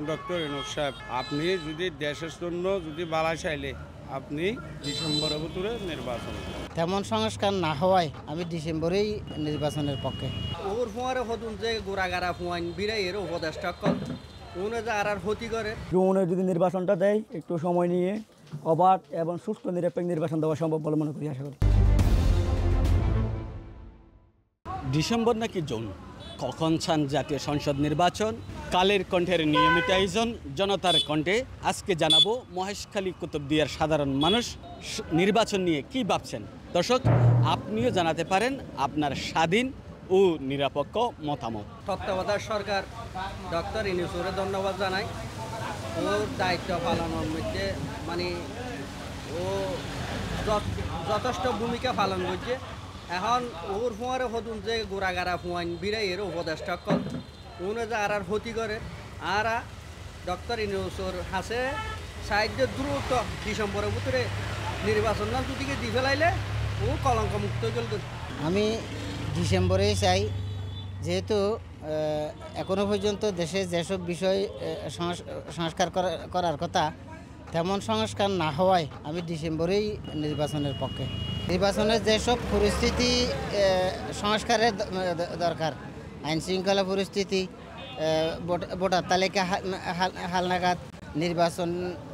Doctor Yunus সাহেব, আপনি যদি দেশের জন্য যদি বালা চাইলে আপনি ডিসেম্বরের ভিতরে নির্বাচন। তেমন সংস্কার না হওয়ায় আমি ডিসেম্বরেই নির্বাচনের পক্ষে। ওর ফোয়ারে হতুন যে গোড়াগাড়া ফোয়াইন বিরাই এর উপদেষ্টা কল উনি যে আর ক্ষতি করে। জুনে যদি নির্বাচনটা দেয় একটু সময় নিয়ে অবাধ এবং সুস্থ নিরপেক্ষ নির্বাচন দেওয়া সম্ভব বলে মনে করি, আশা করি। ডিসেম্বর নাকি জুন, কখন চান জাতীয় সংসদ নির্বাচন? কালের কণ্ঠের নিয়মিত আয়োজন জনতার কণ্ঠে। আজকে জানাবো মহেশখালী কুতুবদিয়ার সাধারণ মানুষ নির্বাচন নিয়ে কি ভাবছেন। দর্শক, আপনিও জানাতে পারেন আপনার স্বাধীন ও নিরপেক্ষ মতামত। তত্ত্বাবধায়ক সরকার ডক্টর ইউনূসকে ধন্যবাদ জানাই। ওর দায়িত্ব পালনের মধ্যে মানে ও যথেষ্ট ভূমিকা পালন করছে। এখন ওর ফোয়ারে হতুন যে গোড়াগাড়া ফোয়াইন বিরাই এর উপদেষ্টা কল উনি যে আর ক্ষতি করে। আর ডক্টর ইউনূসর হাসে সাহায্য দ্রুত ডিসেম্বরের ভিতরে নির্বাচন না যদি দি ফেলাইলে ও কলঙ্ক মুক্ত চলবে। আমি ডিসেম্বরেই চাই, যেহেতু এখনো পর্যন্ত দেশে যেসব বিষয় সংস্কার করার কথা তেমন সংস্কার না হওয়ায় আমি ডিসেম্বরেই নির্বাচনের পক্ষে। নির্বাচনের যেসব পরিস্থিতি সংস্কারের দরকার, আইন শৃঙ্খলা পরিস্থিতি, ভোটার তালিকা হালনাগাদ, নির্বাচন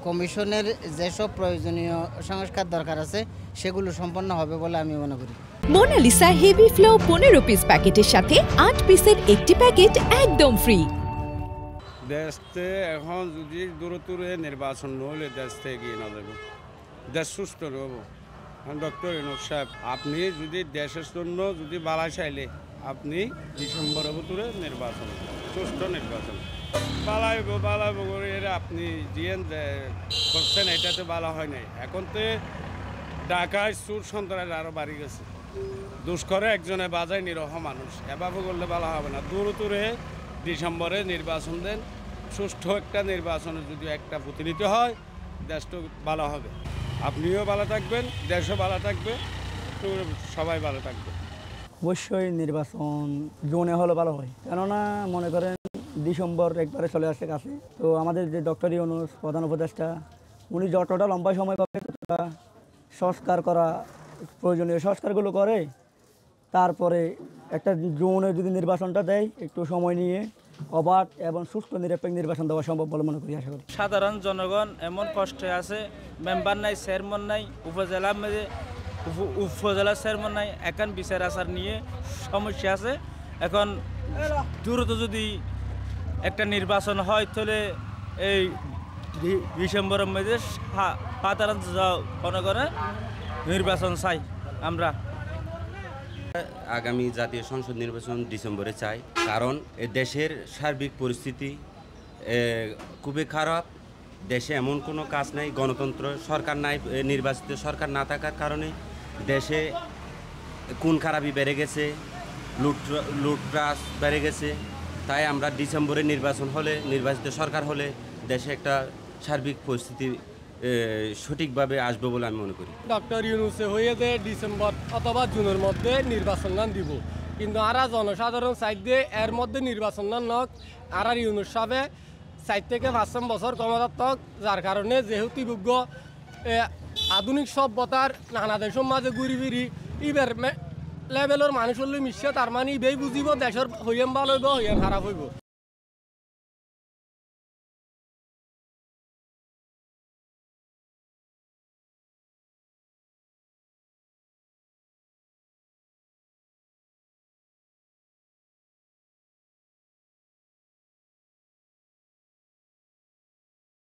কমিশনের যেসব প্রয়োজনীয় সংস্কার দরকার আছে সেগুলো সম্পন্ন হবে বলে আমি মনে করি। মোনালিসা হেভি ফ্লো 15 পিস প্যাকেটের সাথে 8 পিসের একটি প্যাকেট একদম ফ্রি। দেশে এখন যদি দূরে নির্বাচন নহলে দেশ থেকে এগিয়ে না যাবে, দেশ সুস্থ রব। ডক্টর ইউনূস সাহেব, আপনি যদি দেশের জন্য যদি বালা চাইলে আপনি ডিসেম্বরের ভিতরে নির্বাচন, সুস্থ নির্বাচন বালাইব করে আপনি জিয়েন করছেন, এটাতে বালা হয় নাই। এখন তো ঢাকায় চুর সন্ত্রাস আরও বাড়ি গেছে। দুষ্করে একজনে বাজায় নিরহ মানুষ, এভাবে করলে ভালো হবে না। দূরে ডিসেম্বরে নির্বাচন দেন, সুষ্ঠু একটা নির্বাচনে যদি একটা প্রতিনিধি হয় দেশটা ভালো হবে। আপনিও ভালো থাকবেন, দেশও ভালো থাকবে, সবাই ভালো থাকবে। অবশ্যই নির্বাচন জুনে হলে ভালো হয়, কেননা মনে করেন ডিসেম্বর একবারে চলে আসছে কাছে। তো আমাদের যে ডক্টর ইউনূস প্রধান উপদেষ্টা, উনি যতটা লম্বা সময় পাবে ততটা সংস্কার করা প্রয়োজনীয় সংস্কারগুলো করে তারপরে একটা জুনে যদি নির্বাচনটা দেয় একটু সময় নিয়ে অবাধ এবং সুস্থ নিরপেক্ষ নির্বাচন দেওয়া সম্ভব বলে মনে করি, আশা করি। সাধারণ জনগণ এমন কষ্টে আছে, মেম্বার নাই, চেয়ারম্যান নাই, উপজেলা চেয়ারম্যান নাই, এখন বিচার আচার নিয়ে সমস্যা আছে। এখন দ্রুত যদি একটা নির্বাচন হয় তাহলে এই ডিসেম্বরের মধ্যে সাধারণ জনগণের নির্বাচন চাই আমরা। আগামী জাতীয় সংসদ নির্বাচন ডিসেম্বরে চাই, কারণ দেশের সার্বিক পরিস্থিতি খুবই খারাপ। দেশে এমন কোনো কাজ নাই, গণতন্ত্র সরকার নাই, নির্বাচিত সরকার না থাকার কারণে দেশে খুন খারাপি বেড়ে গেছে, লুটপাট বেড়ে গেছে। তাই আমরা ডিসেম্বরে নির্বাচন হলে, নির্বাচিত সরকার হলে দেশে একটা সার্বিক পরিস্থিতি সঠিকভাবে আসবে বলে আমি মনে করি। ডক্টর ইউনূসে হয়ে যে ডিসেম্বর অথবা জুনের মধ্যে নির্বাচন নাম দিব, কিন্তু আরা জনসাধারণ সাইড দিয়ে এর মধ্যে নির্বাচন নাম নক। আর ইউনূস সাহেব 4 থেকে 5 বছর ক্ষমতাত্মক, যার কারণে যেহেতু যোগ্য আধুনিক সভ্যতার নানা দেশের মাঝে ঘুরি ফিরি ইবের লেভেলের মানুষ হলে মিশে, তার মানে ইবেই বুঝিব দেশের হইয়াম ভালো হইব, হইয়াম খারাপ হইব।